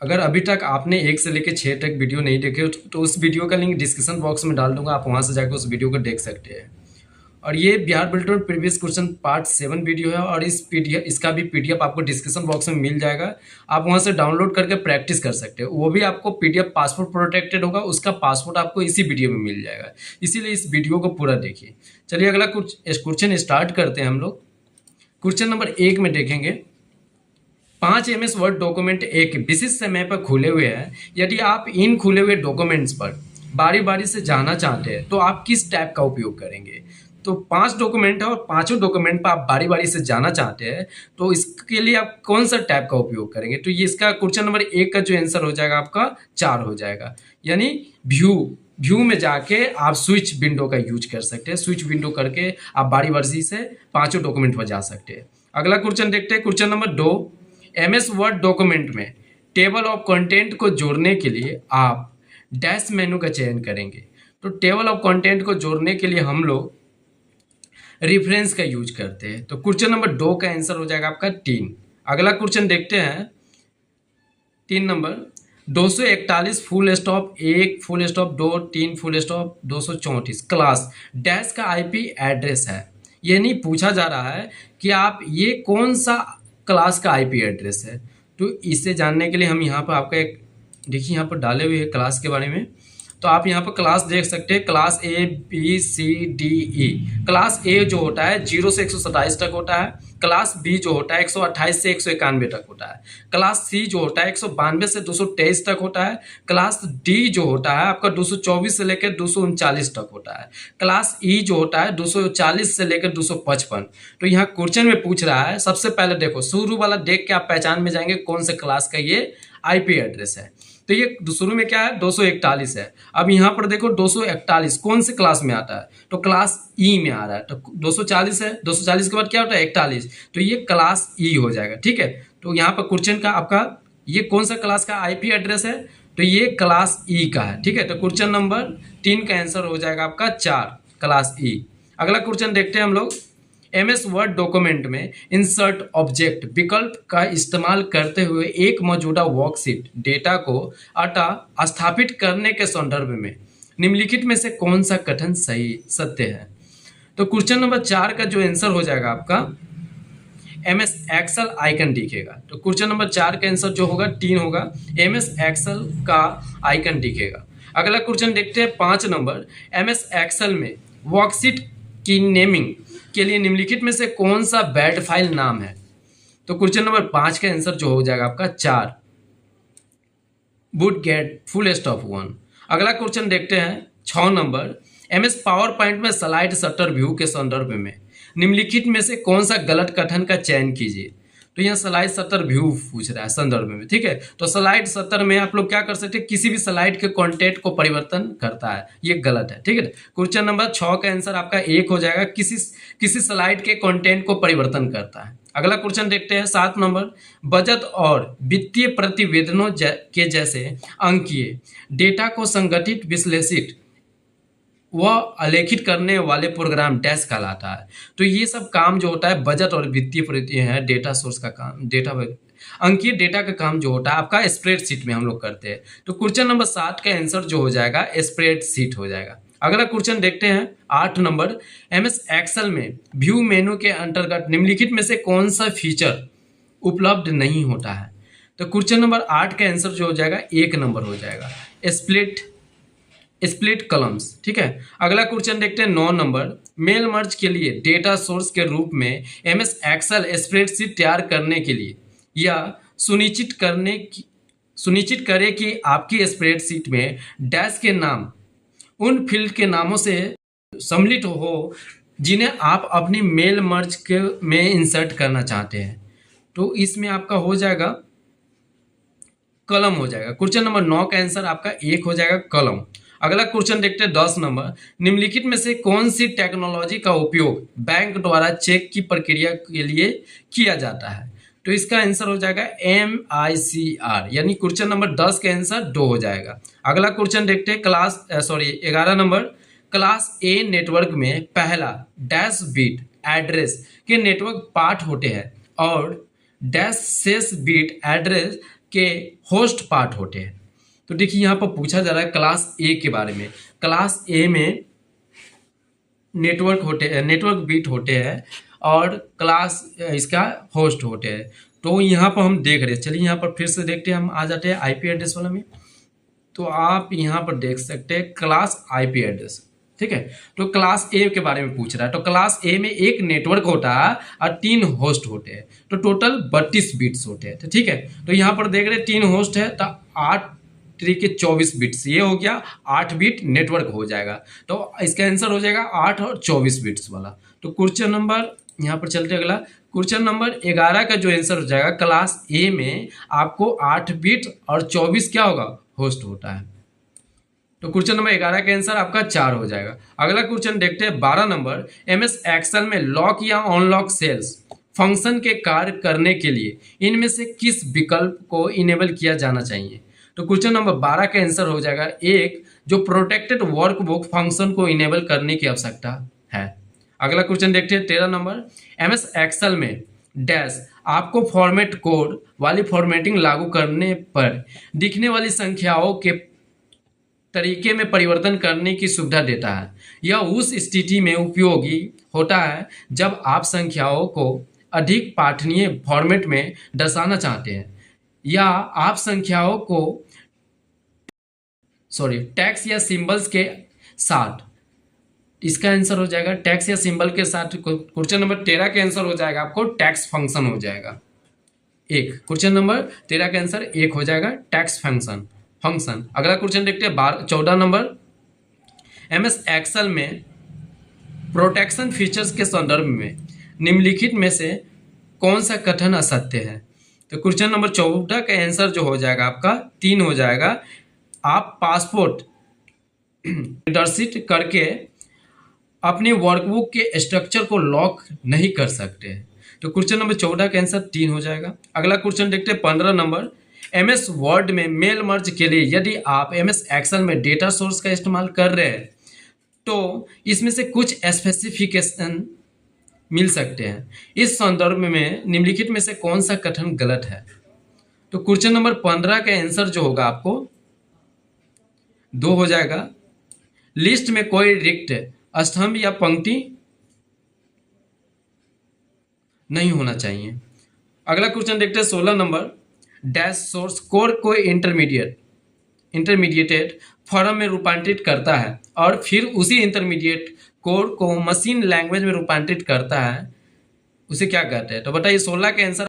अगर अभी तक आपने 1 से लेकर 6 तक वीडियो नहीं देखे तो उस वीडियो का लिंक डिस्क्रिप्शन बॉक्स में डाल दूंगा, आप वहां से जाकर उस वीडियो को देख सकते हैं। और ये Bihar bulletin previous question part 7 video है और इसका भी पीडीएफ आपको डिस्क्रिप्शन बॉक्स में मिल जाएगा। आप वहां से डाउनलोड करके प्रैक्टिस कर सकते हो। वो भी आपको पीडीएफ पासपोर्ट प्रोटेक्टेड होगा, उसका पासपोर्ट आपको इसी वीडियो में मिल जाएगा। इसीलिए इस वीडियो को पूरा देखिए। चलिए अगला कुछ क्वेश्चन स्टार्ट करते हैं हम लोग। क्वेश्चन नंबर 1 में देखेंगे, 5 MS वर्ड डॉक्यूमेंट एक विशिष्ट समय पर खुले हुए हैं। यदि आप इन खुले हुए डॉक्यूमेंट्स पर बारी बारी से जाना चाहते हैं तो आप किस टैब का उपयोग करेंगे। तो 5 डॉक्यूमेंट है और पांचों डॉक्यूमेंट पर आप बारी बारी से जाना चाहते हैं तो इसके लिए आप कौन सा टैब का उपयोग करेंगे। तो ये इसका क्वेश्चन नंबर 1 का जो आंसर हो जाएगा आपका 4 हो जाएगा, यानी व्यू में जाके आप स्विच विंडो का यूज कर सकते हैं। स्विच विंडो करके आप बारी बारी से पांचों डॉक्यूमेंट पर जा सकते हैं। अगला क्वेश्चन देखते हैं, question number 2, MS word document में टेबल ऑफ कंटेंट को जोड़ने के लिए आप डैश मेनू का चयन करेंगे। तो टेबल ऑफ कंटेंट को जोड़ने के लिए हम लोग रेफरेंस का यूज करते हैं। तो क्वेश्चन नंबर 2 का आंसर हो जाएगा आपका 3। अगला क्वेश्चन देखते हैं, 3 number, 241 full stop 1 full stop 2 3 full stop 234 class dash का IP एड्रेस है। ये नहीं पूछा जा रहा है कि आप ये कौन सा क्लास का IP एड्रेस है। तो इसे जानने के लिए हम यहाँ पर आपका एक देखिए यहाँ पर डाले हुए हैं क्लास के बारे में। तो आप यहाँ पर क्लास देख सकते हैं, क्लास ABCDE। क्लास A जो होता है 0 से 127 तक होता है। क्लास B जो होता है 128 से 191 तक होता है। क्लास C जो होता है 192 से 223 तक होता है। क्लास D जो होता है आपका 224 से लेकर 239 तक होता है। क्लास E जो होता है 240 से लेकर 255। तो यहाँ क्वेश्चन में पूछ रहा है, सबसे पहले देखो शुरू वाला देख के आप पहचान में जाएंगे कौन से क्लास का ये IP एड्रेस है। तो ये शुरू में क्या है 241 है। अब यहाँ पर देखो 241 कौन से क्लास में आता है, तो क्लास E में आ रहा है। तो 240 है, 240 के बाद क्या होता है 41, तो ये क्लास E हो जाएगा। ठीक है, तो यहाँ पर क्वेश्चन का आपका ये कौन सा क्लास का IP एड्रेस है, तो ये क्लास E का है। ठीक है, तो क्वेश्चन नंबर 3 का आंसर हो जाएगा आपका 4 क्लास E। अगला क्वेश्चन देखते हैं हम लोग, MS वर्ड डॉक्यूमेंट में इंसर्ट ऑब्जेक्ट विकल्प का इस्तेमाल करते हुए एक मौजूदा वर्कशीट डेटा को स्थापित करने के संदर्भ में निम्नलिखित में से कौन सा कथन सही सत्य है। तो क्वेश्चन नंबर 4 का जो आंसर हो जाएगा आपका MS एक्सेल आइकन दिखेगा। तो क्वेश्चन नंबर 4 का आंसर जो होगा 3 होगा, MS एक्सेल का आइकन दिखेगा। अगला क्वेश्चन देखते हैं 5 नंबर, MS एक्सेल में वर्कशीट की नेमिंग के लिए निम्नलिखित में से कौन सा बैड फाइल नाम है। तो क्वेश्चन नंबर 5 का आंसर जो हो जाएगा आपका 4 वुड गेट फुल स्टॉप 1। अगला क्वेश्चन देखते हैं 6 नंबर, MS पावर पॉइंट में स्लाइड शटर व्यू के संदर्भ में निम्नलिखित में से कौन सा गलत कथन का चयन कीजिए। तो यहाँ स्लाइड शटर व्यू पूछ रहा है संदर्भ में। ठीक है, तो स्लाइड शटर में आप लोग क्या कर सकते हैं, किसी भी स्लाइड के कंटेंट को परिवर्तन करता है, ये गलत है। ठीक है, क्वेश्चन नंबर 6 का आंसर आपका 1 हो जाएगा, किसी स्लाइड के कंटेंट को परिवर्तन करता है। अगला क्वेश्चन देखते हैं 7 नंबर, बजट और वित्तीय प्रतिवेदनों के जैसे अंकीय डेटा को संगठित विश्लेषित वह अलेखित करने वाले प्रोग्राम डैश कहलाता है। तो ये सब काम जो होता है बजट और वित्तीय प्रति है, डेटा सोर्स का काम, डेटा अंकीय डेटा का काम जो होता है आपका स्प्रेडशीट में हम लोग करते हैं। तो क्वेश्चन नंबर 7 का आंसर जो हो जाएगा स्प्रेडशीट हो जाएगा। अगला क्वेश्चन देखते हैं 8 नंबर, MS एक्सेल में व्यू मेनू के अंतर्गत निम्नलिखित में से कौन सा फीचर उपलब्ध नहीं होता है। तो क्वेश्चन नंबर 8 का आंसर जो हो जाएगा 1 नंबर हो जाएगा, स्प्लिट कॉलम्स। ठीक है, अगला क्वेश्चन देखते हैं 9 नंबर, मेल मर्ज के लिए डेटा सोर्स के रूप में MS एक्सेल स्प्रेडशीट तैयार करने के लिए या सुनिश्चित करे कि आपकी स्प्रेडशीट में डैश के नाम उन फील्ड के नामों से सम्मिलित हो जिन्हें आप अपनी मेल मर्ज के में इंसर्ट करना चाहते हैं। तो इसमें आपका हो जाएगा कॉलम हो जाएगा। क्वेश्चन नंबर 9 का आंसर आपका 1 हो जाएगा कॉलम। अगला क्वेश्चन देखते हैं 10 नंबर, निम्नलिखित में से कौन सी टेक्नोलॉजी का उपयोग बैंक द्वारा चेक की प्रक्रिया के लिए किया जाता है। तो इसका आंसर हो जाएगा MICR, यानी क्वेश्चन नंबर 10 का आंसर 2 हो जाएगा। अगला क्वेश्चन देखते हैं 11 नंबर, क्लास A नेटवर्क में पहला डैश बिट एड्रेस के नेटवर्क पार्ट होते हैं और डैश शेष बिट एड्रेस के होस्ट पार्ट होते हैं। तो देखिए यहाँ पर पूछा जा रहा है क्लास ए के बारे में। क्लास ए में नेटवर्क होते हैं, नेटवर्क बिट होते हैं और क्लास इसका होस्ट होते हैं। तो यहाँ पर हम देख रहे हैं, चलिए यहाँ पर फिर से देखते हैं, हम आ जाते हैं आईपी एड्रेस वाला में। तो आप यहाँ पर देख सकते हैं क्लास आईपी एड्रेस, ठीक है। तो क्लास ए के बारे में पूछ रहा है। तो क्लास ए में एक नेटवर्क होता है और 3 होस्ट होते हैं, तो टोटल 32 बिट्स होते हैं। तो ठीक है, तो यहाँ पर देख रहे हैं 3 होस्ट है, तो 8 तरीके 24 बिट्स, ये हो गया 8 बिट नेटवर्क हो जाएगा। तो इसका आंसर हो जाएगा 8 और 24 बिट्स वाला। तो क्वेश्चन नंबर यहाँ पर चलते अगला, क्वेश्चन नंबर 11 का जो आंसर हो जाएगा, क्लास ए में आपको 8 बिट और 24 क्या होगा, होस्ट होता है। तो क्वेश्चन नंबर 11 का आंसर आपका 4 हो जाएगा। अगला क्वेश्चन देखते हैं 12 नंबर, एमएस एक्सेल में लॉक या अनलॉक सेल्स फंक्शन के कार्य करने के लिए इनमें से किस विकल्प को इनेबल किया जाना चाहिए। तो क्वेश्चन नंबर 12 का आंसर हो जाएगा एक, जो प्रोटेक्टेड वर्कबुक फंक्शन को इनेबल करने की आवश्यकता है। अगला क्वेश्चन देखते हैं 13 नंबर, एमएस एक्सेल में डैश आपको फॉर्मेट कोड वाली फॉर्मेटिंग लागू करने पर दिखने वाली संख्याओं के तरीके में परिवर्तन करने की सुविधा देता है। यह उस स्थिति में उपयोगी होता है जब आप संख्याओं को अधिक पठनीय फॉर्मेट में दर्शाना चाहते हैं, या आप संख्याओं को टैक्स या सिंबल्स के साथ। इसका आंसर हो जाएगा टैक्स या सिंबल के साथ। क्वेश्चन नंबर 13 का आंसर हो जाएगा आपको टैक्स फंक्शन हो जाएगा एक। क्वेश्चन नंबर 13 का आंसर एक हो जाएगा टैक्स फंक्शन। अगला क्वेश्चन देखते हैं 14 नंबर, एमएस एक्सेल में प्रोटेक्शन फीचर्स के संदर्भ में निम्नलिखित में से कौन सा कथन असत्य है। तो क्वेश्चन नंबर 14 का आंसर जो हो जाएगा आपका 3 हो जाएगा, आप पासपोर्ट प्रदर्शित करके अपनी वर्कबुक के स्ट्रक्चर को लॉक नहीं कर सकते। तो क्वेश्चन नंबर 14 का आंसर 3 हो जाएगा। अगला क्वेश्चन देखते हैं 15 नंबर, एमएस वर्ड में मेल मर्ज के लिए यदि आप एमएस एक्सेल में डेटा सोर्स का इस्तेमाल कर रहे हैं तो इसमें से कुछ स्पेसिफिकेशन मिल सकते हैं। इस संदर्भ में निम्नलिखित में से कौन सा कथन गलत है। तो क्वेश्चन नंबर 15 का आंसर जो होगा आपको 2 हो जाएगा, लिस्ट में कोई रिक्त स्तंभ या पंक्ति नहीं होना चाहिए। अगला क्वेश्चन देखते हैं 16 नंबर, डैश सोर्स कोड को इंटरमीडिएटेड फॉर्म में रूपांतरित करता है और फिर उसी इंटरमीडिएट कोड को मशीन लैंग्वेज में रूपांतरित करता है, उसे क्या कहते हैं। तो बताइए 16 के आंसर,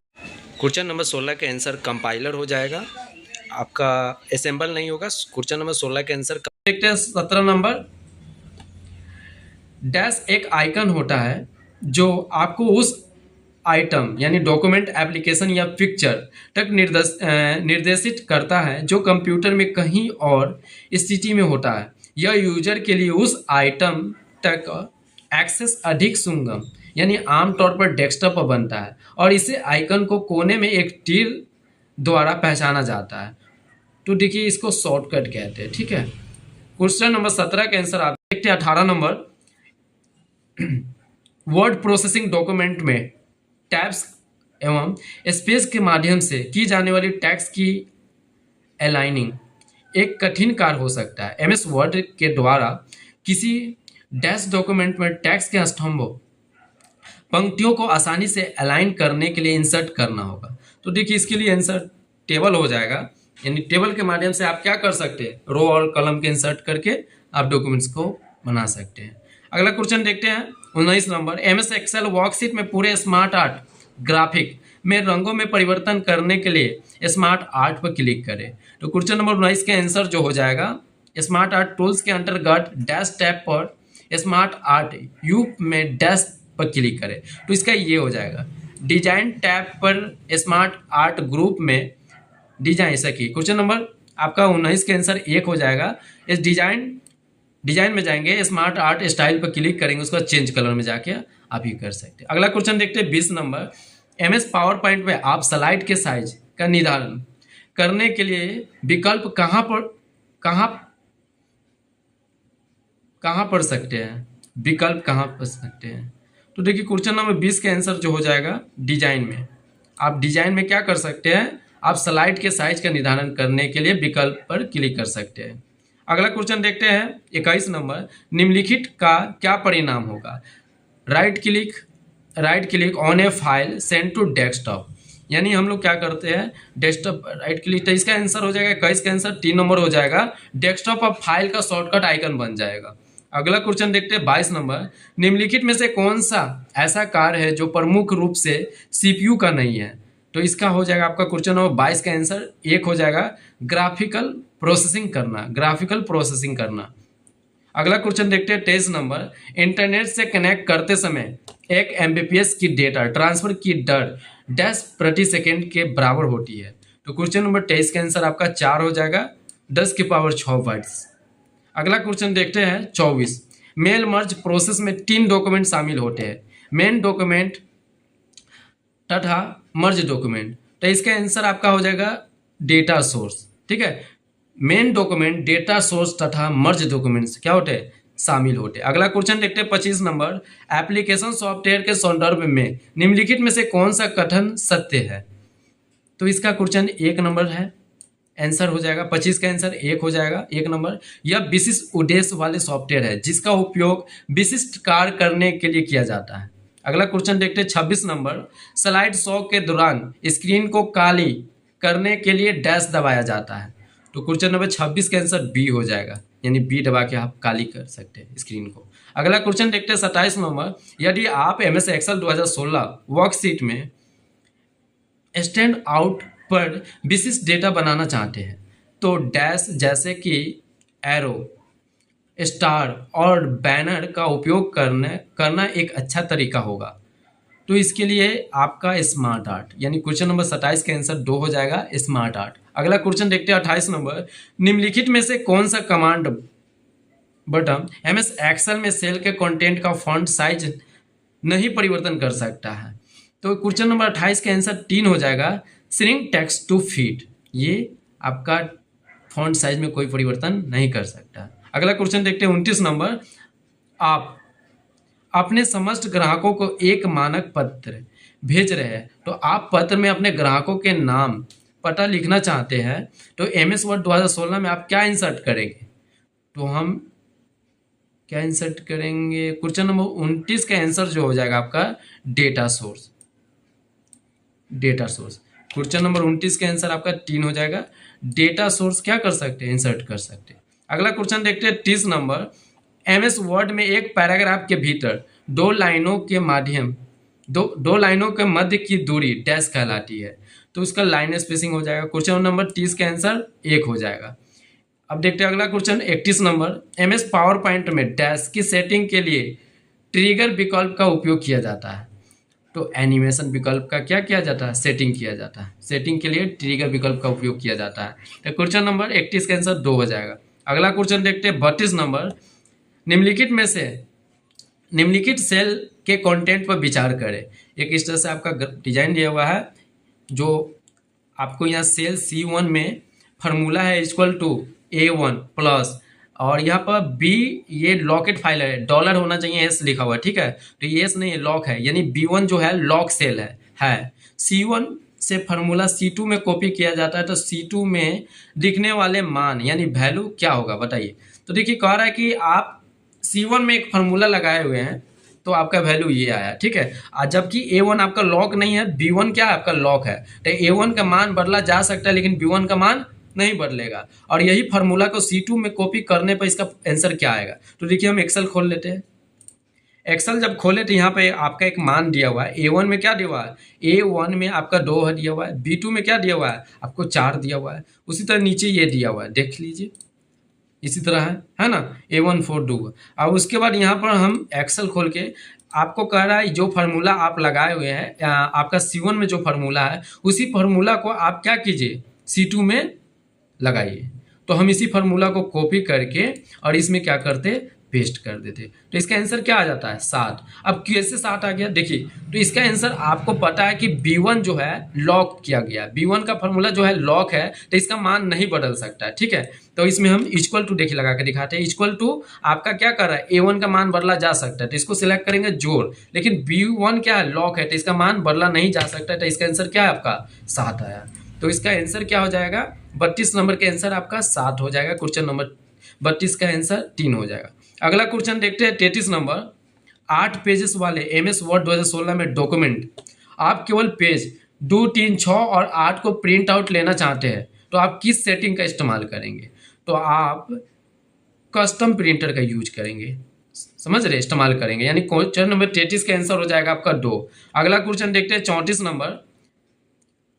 क्वेश्चन नंबर 16 के आंसर कंपाइलर हो जाएगा, आपका असेंबल नहीं होगा। क्वेश्चन नंबर 16 के आंसर देखते हैं 17 नंबर, डैश एक आइकन होता है जो आपको उस आइटम यानी डॉक्यूमेंट, एप्लीकेशन या पिक्चर तक निर्देशित करता है जो कंप्यूटर में कहीं और स्थिति में होता है। यह यूजर के लिए उस आइटम तक एक्सेस अधिक सुगम यानी आमतौर पर डेस्कटॉप पर बनता है और इसे आइकन को कोने में एक तीर द्वारा पहचाना जाता है। तो देखिए इसको शॉर्टकट कहते हैं, ठीक है। क्वेश्चन नंबर 17 के आंसर आप देखते हैं 18 नंबर, वर्ड प्रोसेसिंग डॉक्यूमेंट में टैब्स एवं स्पेस के माध्यम से की जाने वाली टैक्स की अलाइनिंग एक कठिन कार्य हो सकता है। एमएस वर्ड के द्वारा किसी डैश डॉक्यूमेंट में टैक्स के स्तंभों पंक्तियों को आसानी से अलाइन करने के लिए इंसर्ट करना होगा। तो देखिए इसके लिए आंसर टेबल हो जाएगा, यानी टेबल के माध्यम से आप क्या कर सकते हैं, रो और कलम के इंसर्ट करके आप डॉक्यूमेंट्स को बना सकते हैं। अगला क्वेश्चन देखते हैं 19 नंबर, एमएस एक्सेल वर्कशीट में पूरे स्मार्ट आर्ट ग्राफिक में रंगों में परिवर्तन करने के लिए स्मार्ट आर्ट पर क्लिक करें। तो क्वेश्चन नंबर 19 के आंसर जो हो जाएगा, स्मार्ट आर्ट टूल्स के अंतर्गत डैश टैब पर स्मार्ट आर्ट यू में डैश पर क्लिक करें। तो इसका ये हो जाएगा, डिजाइन टैब पर स्मार्ट आर्ट ग्रुप में डिजाइन, ऐसा की। क्वेश्चन नंबर आपका 19 के आंसर 1 हो जाएगा। इस डिजाइन में जाएंगे, स्मार्ट आर्ट स्टाइल पर क्लिक करेंगे, उसका चेंज कलर में जाके आप ये कर सकते हैं। अगला क्वेश्चन देखते हैं 20 नंबर, एमएस पावर पॉइंट में आप स्लाइड के साइज का निर्धारण करने के लिए विकल्प कहाँ पढ़ सकते हैं, विकल्प कहाँ पढ़ सकते हैं। तो देखिए क्वेश्चन नंबर 20 के आंसर जो हो जाएगा डिजाइन में, आप डिजाइन में क्या कर सकते हैं, आप स्लाइड के साइज का निर्धारण करने के लिए विकल्प पर क्लिक कर सकते हैं। अगला क्वेश्चन देखते हैं 21 नंबर, निम्नलिखित का क्या परिणाम होगा। Right click on a file send to desktop, यानी हम लोग क्या करते हैं डेस्कटॉप राइट क्लिक, तो इसका आंसर हो जाएगा 21 का आंसर 3 नंबर हो जाएगा, डेस्कटॉप अब फाइल का शॉर्टकट आइकन बन जाएगा। अगला क्वेश्चन देखते हैं 22 नंबर, निम्नलिखित में से कौन सा ऐसा कार्य है जो प्रमुख रूप से सीपीयू का नहीं है। तो इसका हो जाएगा आपका क्वेश्चन नंबर 22 का आंसर 1 हो जाएगा, ग्राफिकल प्रोसेसिंग करना। अगला क्वेश्चन देखते हैं 23 नंबर, इंटरनेट से कनेक्ट करते समय 1 एमबीपीएस की डेटा ट्रांसफर की दर डैश प्रति सेकेंड के बराबर होती है। तो क्वेश्चन नंबर 23 का आंसर आपका 4 हो जाएगा, 10 की पावर 6 वर्ड्स। अगला क्वेश्चन देखते हैं 24, मेल मर्ज प्रोसेस में 3 डॉक्यूमेंट शामिल होते हैं, मेन डॉक्यूमेंट तथा मर्ज डॉक्यूमेंट। तो इसका आंसर आपका हो जाएगा डेटा सोर्स, ठीक है। मेन डॉक्यूमेंट, डेटा सोर्स तथा मर्ज डॉक्यूमेंट्स क्या होते हैं, शामिल होते हैं। अगला क्वेश्चन देखते हैं 25 नंबर, एप्लीकेशन सॉफ्टवेयर के संदर्भ में निम्नलिखित में से कौन सा कथन सत्य है। तो इसका क्वेश्चन 1 नंबर है, आंसर हो जाएगा 25 का आंसर 1 हो जाएगा, 1 नंबर। यह विशिष्ट उद्देश्य वाले सॉफ्टवेयर है जिसका उपयोग विशिष्ट कार्य करने के लिए किया जाता है। अगला क्वेश्चन देखते हैं 26 नंबर, स्लाइड शो के दौरान स्क्रीन को काली करने के लिए डैश दबाया जाता है। तो क्वेश्चन नंबर 26 का आंसर बी हो जाएगा, यानी बी दबा के आप काली कर सकते हैं स्क्रीन को। अगला क्वेश्चन देखते हैं 27 नंबर, यदि आप एमएस एक्सेल 2016 वर्कशीट में स्टैंड आउट पर विशिष्ट डेटा बनाना चाहते हैं तो डैश जैसे कि एरो, स्टार और बैनर का उपयोग करना एक अच्छा तरीका होगा। तो इसके लिए आपका स्मार्ट आर्ट, यानी क्वेश्चन नंबर 27 का आंसर 2 हो जाएगा, स्मार्ट आर्ट। अगला क्वेश्चन देखते हैं 28 नंबर, निम्नलिखित में से कौन सा कमांड बटन एमएस एक्सेल में सेल के कंटेंट का फॉन्ट साइज नहीं परिवर्तन कर सकता है। तो क्वेश्चन नंबर 28 का आंसर 3 हो जाएगा, श्रिंक टेक्स्ट टू फिट, ये आपका फॉन्ट साइज में कोई परिवर्तन नहीं कर सकता। अगला क्वेश्चन देखते हैं 29 नंबर, आप अपने समस्त ग्राहकों को एक मानक पत्र भेज रहे हैं तो आप पत्र में अपने ग्राहकों के नाम पता लिखना चाहते हैं तो एमएस वर्ड 2016 में आप क्या इंसर्ट करेंगे। तो हम क्या इंसर्ट करेंगे, क्वेश्चन नंबर 29 का आंसर जो हो जाएगा आपका डेटा सोर्स। क्वेश्चन नंबर 29 का आंसर आपका 3 हो जाएगा, डेटा सोर्स क्या कर सकते हैं, इंसर्ट कर सकते हैं। अगला क्वेश्चन देखते हैं 30 नंबर, एमएस वर्ड में एक पैराग्राफ के भीतर दो लाइनों के मध्य की दूरी डैश कहलाती है। तो उसका लाइन स्पेसिंग हो जाएगा। क्वेश्चन नंबर 30 का आंसर 1 हो जाएगा। अब देखते हैं अगला question 31 number, MS power point में डैश की सेटिंग के लिए ट्रिगर विकल्प का उपयोग किया जाता है। तो एनिमेशन विकल्प का क्या किया जाता है, सेटिंग किया जाता है, सेटिंग के लिए ट्रिगर विकल्प का उपयोग किया जाता है। तो क्वेश्चन नंबर 31 का आंसर 2 हो जाएगा। अगला क्वेश्चन देखते हैं 32 नंबर, निम्नलिखित सेल के कंटेंट पर विचार करें। एक इस तरह से आपका डिजाइन दिया हुआ है, जो आपको यहाँ सेल C1 में फार्मूला है इक्वल टू A1 प्लस, और यहाँ पर B ये लॉकेट फाइल है, डॉलर होना चाहिए, S लिखा हुआ है, ठीक है। तो ये S नहीं है, लॉक है, यानी B1 जो है लॉक सेल है। C1 से फार्मूला C2 में कॉपी किया जाता है, तो C2 में दिखने वाले मान यानी वैल्यू क्या होगा बताइए। तो देखिए कह रहा है कि आप C1 में एक फार्मूला लगाए हुए हैं तो आपका वैल्यू ये आया, ठीक है। जबकि A1 आपका लॉक नहीं है, B1 क्या है आपका लॉक है। तो A1 का मान बदला जा सकता है लेकिन B1 का मान नहीं बदलेगा। और यही फार्मूला को C2 में कॉपी करने पर इसका आंसर क्या आएगा। तो देखिए हम एक्सेल खोल लेते हैं। एक्सेल जब खोले तो यहाँ पे आपका एक मान दिया हुआ है, A1 में क्या दिया हुआ है, A1 में आपका 2 दिया हुआ है, B2 में क्या दिया हुआ है आपको 4 दिया हुआ है। उसी तरह नीचे ये दिया हुआ है, देख लीजिए इसी तरह है ना, A1 4 2। अब उसके बाद यहाँ पर हम एक्सेल खोल के आपको कह रहा है जो फार्मूला आप लगाए हुए हैं, आपका C1 में जो फार्मूला है उसी फार्मूला को आप क्या कीजिए C2 में लगाइए। तो हम इसी फार्मूला को कॉपी करके और इसमें क्या करते पेस्ट कर देते। तो इसका आंसर क्या आ जाता है 7। अब कैसे 7 आ गया देखिए, तो इसका आंसर आपको पता है कि B1 जो है लॉक किया गया, B1 का फार्मूला जो है लॉक है तो इसका मान नहीं बदल सकता है, ठीक है। तो इसमें हम इक्वल टू देखिए लगा के दिखाते हैं। इक्वल टू आपका क्या कर रहा है, A1 का मान बदला जा सकता है तो इसको सिलेक्ट करेंगे जोड़, लेकिन B1 क्या है लॉक है तो इसका मान बदला नहीं जा सकता है। तो इसका आंसर क्या है आपका 7 आया। तो इसका आंसर क्या हो जाएगा, 32 नंबर का आंसर आपका 7 हो जाएगा। क्वेश्चन नंबर 32 का आंसर 3 हो जाएगा। अगला क्वेश्चन देखते हैं 33 नंबर। 8 पेजेस वाले MS वर्ड 2016 में डॉक्यूमेंट आप केवल पेज 2, 3, 6 और 8 को प्रिंट आउट लेना चाहते हैं तो आप किस सेटिंग का इस्तेमाल करेंगे? तो आप कस्टम प्रिंटर का यूज करेंगे, समझ रहे, इस्तेमाल करेंगे। यानी क्वेश्चन नंबर 33 का आंसर हो जाएगा आपका 2। अगला क्वेश्चन देखते हैं 34 नंबर।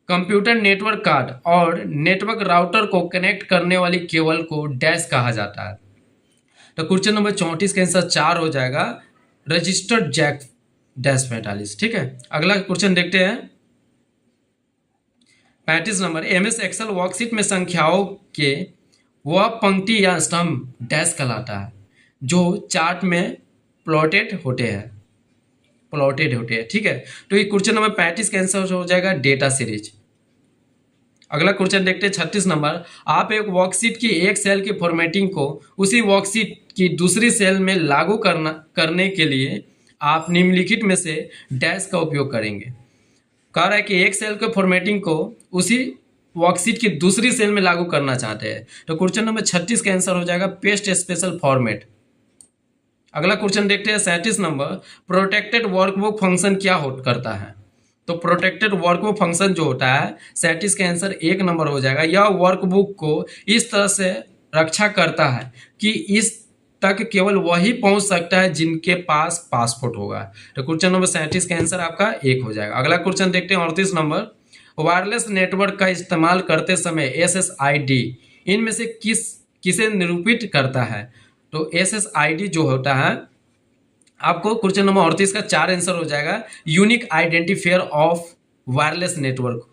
कंप्यूटर नेटवर्क कार्ड और नेटवर्क राउटर को कनेक्ट करने वाली केबल को डैश कहा जाता है। तो क्वेश्चन नंबर 34 का आंसर 4 हो जाएगा, रजिस्टर्ड जैक डैश 45। ठीक है, अगला क्वेश्चन देखते हैं 35 नंबर। MS एक्सेल वर्कशीट में संख्याओं के वह पंक्ति या स्तंभ डैश कहलाता है जो चार्ट में प्लॉटेड होते हैं। ठीक है, तो ये क्वेश्चन नंबर 35 का आंसर हो जाएगा डेटा सीरीज। अगला क्वेश्चन देखते हैं 36 नंबर। आप एक वर्कशीट की एक सेल की फॉर्मेटिंग को उसी वर्कशीट की दूसरी सेल में लागू करने के लिए आप निम्नलिखित में से डैश का उपयोग करेंगे। कह रहा है कि एक सेल के फॉर्मेटिंग को उसी वर्कशीट की दूसरी सेल में लागू करना चाहते हैं, तो क्वेश्चन नंबर 36 का आंसर हो जाएगा पेस्ट स्पेशल फॉर्मेट। अगला क्वेश्चन देखते हैं 37 नंबर। प्रोटेक्टेड वर्कबुक फंक्शन क्या करता है? तो प्रोटेक्टेड वर्कबुक फंक्शन जो होता है 37 का आंसर 1 नंबर हो जाएगा। यह वर्कबुक को इस तरह से रक्षा करता है कि इस तक केवल वही पहुंच सकता है जिनके पास पासपोर्ट होगा। तो क्वेश्चन नंबर 37 का आंसर आपका 1 हो जाएगा। अगला क्वेश्चन देखते हैं 38 नंबर। वायरलेस नेटवर्क का इस्तेमाल करते समय SSID इनमें से किसे निरूपित करता है? तो SSID जो होता है आपको क्वेश्चन नंबर 38 का 4 आंसर हो जाएगा, unique identifier of wireless network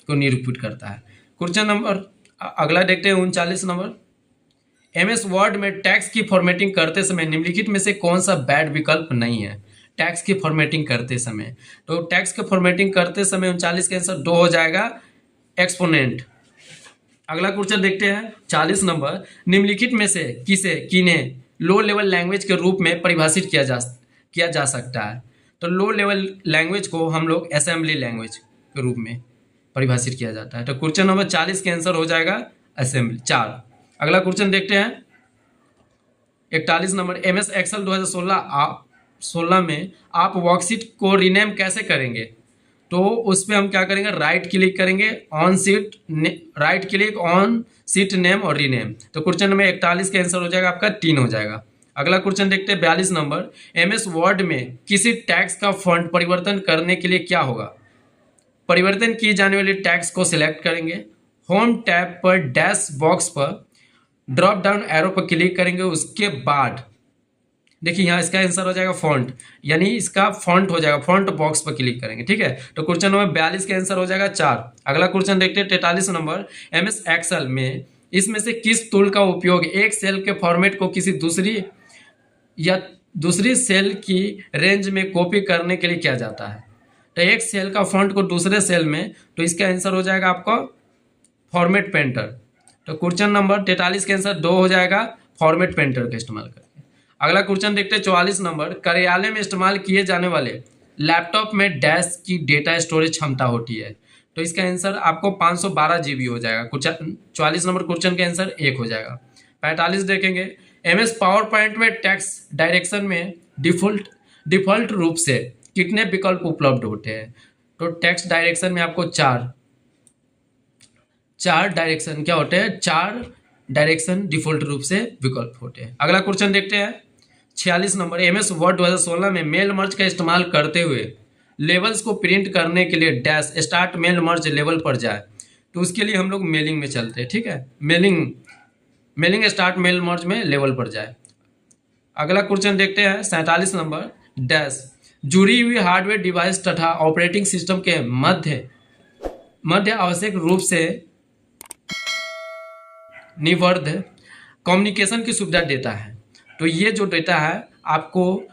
को निरूपित करता है। क्वेश्चन नंबर अगला देखते हैं 39 नंबर। MS वर्ड में टैक्स की फॉर्मेटिंग करते समय निम्नलिखित में से कौन सा बैड विकल्प नहीं है? टैक्स की फॉर्मेटिंग करते समय, तो टैक्स की फॉर्मेटिंग करते समय 39 का आंसर 2 हो जाएगा, एक्सपोनेंट। अगला क्वेश्चन देखते हैं 40 नंबर। निम्नलिखित में से किन्हें लो लेवल लैंग्वेज के रूप में परिभाषित किया जा सकता है? तो लो लेवल लैंग्वेज को हम लोग असेंबली लैंग्वेज के रूप में परिभाषित किया जाता है। तो क्वेश्चन नंबर 40 का आंसर हो जाएगा असेंबली 4। अगला क्वेश्चन देखते हैं 41 नंबर। MS एक्सेल 2016 में आप वर्कशीट को रीनेम कैसे करेंगे? तो उस पर हम क्या करेंगे, राइट क्लिक करेंगे, right click on seat name और रीनेम। तो क्वेश्चन नंबर 41 का आंसर हो जाएगा आपका 3 हो जाएगा। अगला क्वेश्चन देखते हैं 42 नंबर। MS वर्ड में किसी टैक्स का फॉन्ट परिवर्तन करने के लिए क्या होगा? परिवर्तन की जाने वाली टैक्स को सिलेक्ट करेंगे, होम टैब पर डैश बॉक्स पर ड्रॉप डाउन एरो पर क्लिक करेंगे, उसके बाद देखिए यहाँ इसका आंसर हो जाएगा फॉन्ट, यानी इसका फॉन्ट हो जाएगा, फॉन्ट बॉक्स पर क्लिक करेंगे। ठीक है, तो क्वेश्चन नंबर 42 का आंसर हो जाएगा 4। अगला क्वेश्चन देखते हैं 43 नंबर। MS एक्सेल में इसमें से किस टूल का उपयोग एक सेल के फॉर्मेट को किसी दूसरी सेल की रेंज में कॉपी करने के लिए किया जाता है? तो एक सेल का फॉन्ट को दूसरे सेल में, तो इसका आंसर हो जाएगा आपका फॉर्मेट पेंटर। तो क्वेश्चन नंबर 43 का आंसर 2 हो जाएगा, फॉर्मेट पेंटर का इस्तेमाल करके। अगला क्वेश्चन देखते हैं 44 नंबर। कार्यालय में इस्तेमाल किए जाने वाले लैपटॉप में डैश की डेटा स्टोरेज क्षमता होती है? तो इसका आंसर आपको 512 GB हो जाएगा। 44 नंबर क्वेश्चन का आंसर 1 हो जाएगा। 45 देखेंगे। MS पावर पॉइंट में टेक्स्ट डायरेक्शन में डिफॉल्ट रूप से कितने विकल्प उपलब्ध होते हैं? तो टेक्स्ट डायरेक्शन में आपको चार डायरेक्शन क्या होते हैं, 4 डायरेक्शन डिफॉल्ट रूप से विकल्प होते हैं। अगला क्वेश्चन देखते हैं 46 नंबर। MS वर्ड 2016 में मेल मर्ज का इस्तेमाल करते हुए लेवल्स को प्रिंट करने के लिए dash start mail merge level पर जाए, तो उसके लिए हम लोग मेलिंग में चलते हैं। ठीक है, मेलिंग स्टार्ट मेल मर्ज में लेवल पर जाए। अगला क्वेश्चन देखते हैं 47 नंबर। डैश जुड़ी हुई हार्डवेयर डिवाइस तथा ऑपरेटिंग सिस्टम के मध्य आवश्यक रूप से निवर्ध कम्युनिकेशन की सुविधा देता है। तो ये जो डेटा है आपको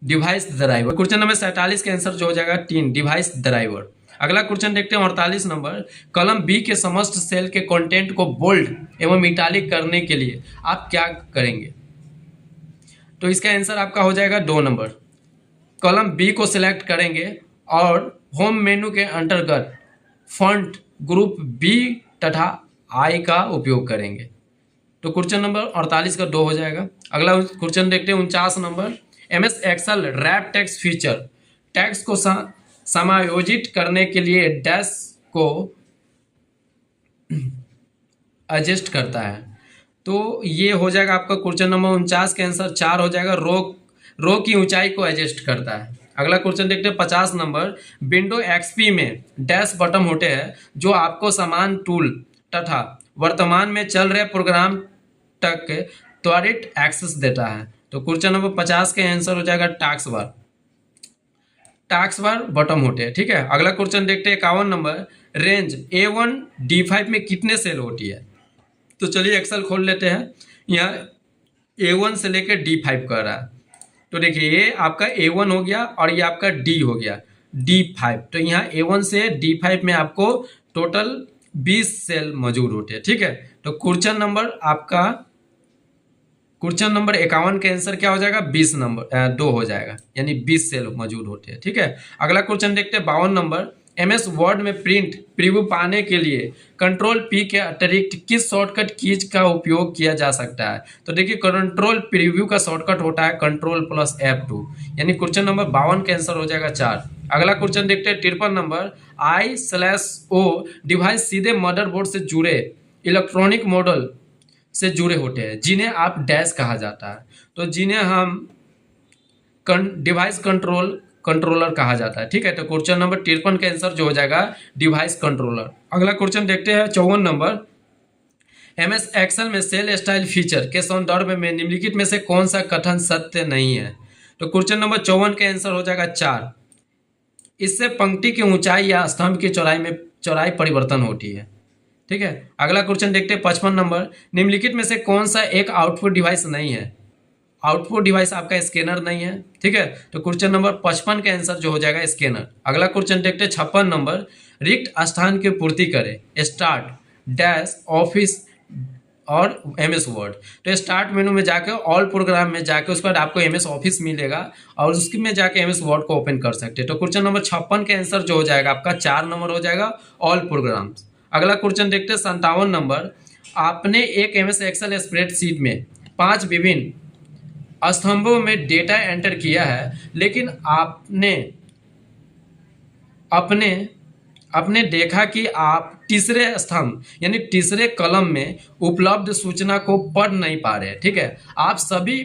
डिवाइस ड्राइवर। क्वेश्चन नंबर 47 का आंसर जो हो जाएगा 3, डिवाइस ड्राइवर। अगला क्वेश्चन देखते हैं 48 नंबर। कॉलम बी के समस्त सेल के कंटेंट को बोल्ड एवं इटालिक करने के लिए आप क्या करेंगे? तो इसका आंसर आपका हो जाएगा 2 नंबर। कॉलम बी को सिलेक्ट करेंगे और होम मेनू के अंतर्गत फॉन्ट ग्रुप बी तथा आई का उपयोग करेंगे। तो क्वेश्चन नंबर 48 का 2 हो जाएगा। अगला क्वेश्चन देखते हैं 49 number. MS excel wrap text feature text को समायोजित करने के लिए डैश को एडजस्ट करता है। तो ये हो जाएगा आपका क्वेश्चन नंबर 49 का आंसर 4 हो जाएगा। रो की ऊंचाई को एडजस्ट करता है। अगला क्वेश्चन देखते हैं 50 नंबर। विंडो एक्सपी में डैश बटन होते हैं जो आपको समान टूल तथा वर्तमान में चल रहे प्रोग्राम तक त्वरित एक्सेस देता है। तो क्वेश्चन नंबर 50 का आंसर हो जाएगा टास्क बार बटन होते हैं। ठीक है, अगला क्वेश्चन देखते हैं 51 नंबर। रेंज A1 D5 में कितने सेल होती है? तो चलिए एक्सेल खोल लेते हैं। यहाँ A1 से लेकर D5 कर रहा है। तो देखिए ये आपका A1 हो गया और ये आपका D हो गया D5। तो यहाँ A1 से D5 में आपको टोटल 20 सेल मौजूद होते हैं। ठीक है, तो क्वेश्चन नंबर 51 का आंसर क्या हो जाएगा? 20 नंबर 2 हो जाएगा, यानी 20 सेल मौजूद होते हैं। ठीक है, अगला क्वेश्चन देखते हैं 52 नंबर। MS वर्ड में प्रिंट प्रीव्यू पाने के लिए कंट्रोल P के अतिरिक्त किस शॉर्टकट कीज का उपयोग किया जा सकता है? तो देखिए कंट्रोल प्रीव्यू का शॉर्टकट होता है कंट्रोल प्लस F2, यानी क्वेश्चन नंबर 52 का आंसर हो जाएगा 4। अगला क्वेश्चन देखते हैं 53 नंबर। I/O डिवाइस सीधे मदरबोर्ड से जुड़े इलेक्ट्रॉनिक मॉडल से जुड़े होते हैं जिन्हें आप डैश कहा जाता है। तो जिन्हें हम डिवाइस कंट्रोलर कहा जाता है। ठीक है, तो क्वेश्चन नंबर 53 का आंसर जो हो जाएगा डिवाइस कंट्रोलर। अगला क्वेश्चन देखते हैं 54 नंबर। MS एक्सेल में सेल स्टाइल फीचर के संदर्भ में निम्नलिखित में से कौन सा कथन सत्य नहीं है? तो क्वेश्चन नंबर 54 का आंसर हो जाएगा 4। इससे पंक्ति की ऊंचाई या स्तंभ की चौड़ाई परिवर्तन होती है। ठीक है, अगला क्वेश्चन देखते हैं 55 नंबर। निम्नलिखित में से कौन सा एक आउटपुट डिवाइस नहीं है? आउटपुट डिवाइस आपका स्कैनर नहीं है। ठीक है, तो क्वेश्चन नंबर 55 का आंसर जो हो जाएगा स्कैनर। अगला क्वेश्चन देखते हैं 56 नंबर। रिक्त स्थान की पूर्ति करें स्टार्ट डैश ऑफिस और MS वर्ड। तो स्टार्ट मेनू में जाकर ऑल प्रोग्राम में जाकर उसके बाद आपको MS ऑफिस मिलेगा और उसके में जाके MS वर्ड को ओपन कर सकते हैं। तो क्वेश्चन नंबर 56 का आंसर जो हो जाएगा आपका 4 नंबर हो जाएगा ऑल प्रोग्राम्स। अगला क्वेश्चन देखते हैं 57 नंबर। आपने एक MS एक्सेल स्प्रेडशीट में 5 विभिन्न स्तंभों में डेटा एंटर किया है, लेकिन आपने देखा कि आप तीसरे स्तंभ यानी तीसरे कॉलम में उपलब्ध सूचना को पढ़ नहीं पा रहे। ठीक है, आप सभी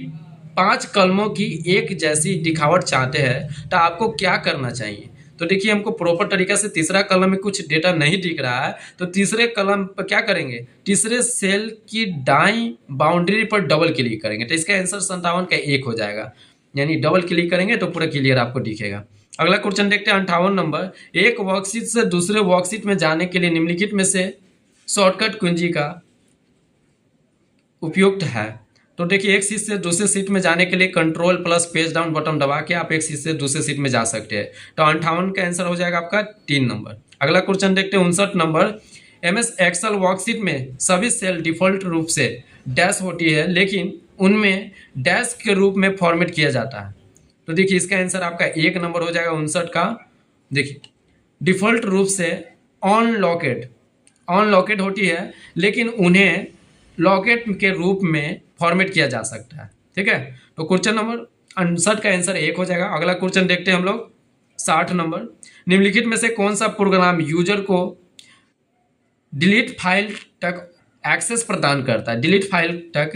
5 कॉलमों की एक जैसी दिखावट चाहते हैं, तो आपको क्या करना चाहिए? तो देखिए हमको प्रॉपर तरीका से तीसरा कॉलम में कुछ डेटा नहीं दिख रहा है, तो तीसरे कॉलम पर क्या करेंगे? तीसरे सेल की दाईं बाउंड्री पर डबल क्लिक करेंगे। तो इसका आंसर 57 का 1 हो जाएगा, यानी डबल क्लिक करेंगे तो पूरा क्लियर आपको दिखेगा। अगला क्वेश्चन देखते हैं 58 नंबर। एक वर्कशीट से दूसरे वर्कशीट में जाने के लिए निम्नलिखित में से शॉर्टकट कुंजी का उपयुक्त है? तो देखिए एक सीट से दूसरे सीट में जाने के लिए control plus page down button दबा के आप एक सीट से दूसरे सीट में जा सकते हैं। तो 58 का आंसर हो जाएगा आपका 3 नंबर। अगला क्वेश्चन देखते हैं 59 नंबर। MS एक्सेल वर्कशीट में सभी सेल डिफॉल्ट रूप से डैश होती है, लेकिन उनमें डैश के रूप में फॉर्मेट किया जाता है। तो देखिए इसका आंसर आपका 1 नंबर हो जाएगा 59 का। देखिए डिफॉल्ट रूप से अनलॉकेड होती है, लेकिन उन्हें लॉकेट के रूप में फॉर्मेट किया जा सकता है। ठीक है, तो क्वेश्चन नंबर 59 का आंसर 1 हो जाएगा। अगला क्वेश्चन देखते हैं हम लोग 60 नंबर। निम्नलिखित में से कौन सा प्रोग्राम यूजर को डिलीट फाइल तक एक्सेस प्रदान करता है? डिलीट फाइल तक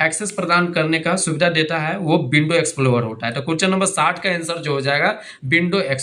एक्सेस प्रदान करने का सुविधा देता है, वो विंडो एक्सप्लोरर होता है। तो क्वेश्चन नंबर 60 का आंसर जो हो जाएगा विंडो